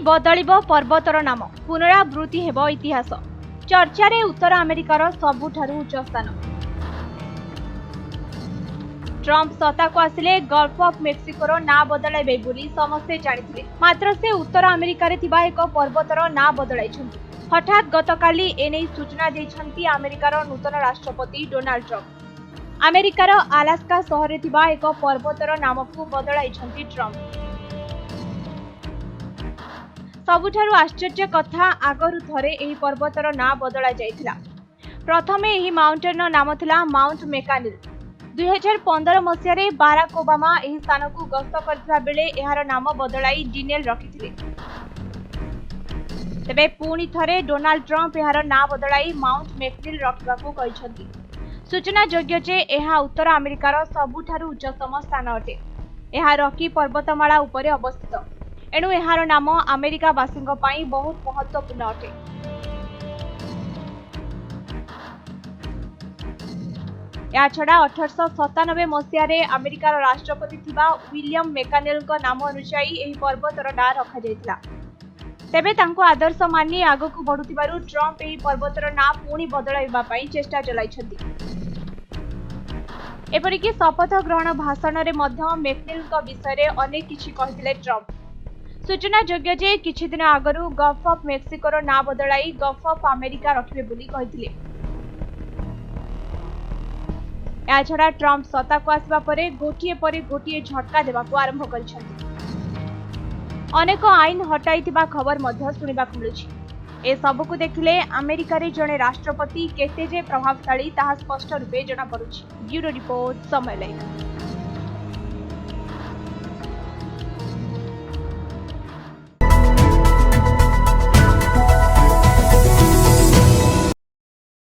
बदलिबो पर्वतर नाम पुनरावृत्ति हेबो इतिहास चर्चा रे उत्तर अमेरिकार सबुठारु उच्च स्थान। ट्रम्प सत्ता को आसिले गल्फ ऑफ मेक्सिकोर ना बदलाइबे बोली समस्ते जानिथिले, मात्र से उत्तर अमेरिका रे थिबा एक पर्वतर ना बदलाइछन्ति। हठात गतकाली एने सूचना दैछन्ति अमेरिकार नूतन राष्ट्रपति डोनाल्ड ट्रम्प। अमेरिकार अलास्का शहर रे थिबा एक पर्वतर नामकु बदलाइछन्ति ट्रम्प। सबुठारु आश्चर्य कथा आगरु थरे एही पर्वतर ना बदला जाइथिला। प्रथमे एही माउंटेन नाम थिला माउंट मेकानिल। 2015 मसियारे बाराक ओबामा एही स्थान को गस्त करथिबा बेले एहार नाम बदलाई डिनेल रखिथिले। तेबे पुणी थरे डोनाल्ड ट्रम्प एहार ना बदलाई माउंट मेकनिल रखिबाकू कहिसथि। सूचना योग्य जे एहा उत्तर अमेरिकार सबुठारु उच्चतम स्थान अटे। एहा रॉकी पर्वतमाला उपरे अवस्थित, एणु एहार नाम अमेरिका वासींक पई बहुत महत्वपूर्ण अटे। या छड़ा 1897 मसियारे अमेरिकार राष्ट्रपति थिबा विलियम मेकानिल नाम अनुसार एही पर्वतर ना रखा जायतिला। तेबे तांको आदर्श मानी आगकू बढ़ुथिबारु ट्रम्प एही पर्वतर ना पुणी बदलाइबा पई चेष्टा चलाइछथि। एपरिकि शपथ ग्रहण भाषण रे मध्य मेकनिल विषय रे अनेक किछि कहिथिले ट्रम्प। सूचना योग्य जे किछि दिन आगरु गल्फ ऑफ मेक्सिकोर ना बदलाई गल्फ ऑफ अमेरिका रखिबे बोली कहिथिले। या छड़ा ट्रम्प सत्ता को आसबा परे गोटिए परे गोटिए झटका देबाकू आरंभ करिसथि। अनेक आईन हटाइथिबा खबर मध्य सुनिबाकू मिलुछि। ए सबकू देखिले अमेरिका रे जणे राष्ट्रपति केते जे प्रभावशाली ताहा स्पष्ट रूपे जणा पड़ुछि। ब्यूरो रिपोर्ट, समय लाइव।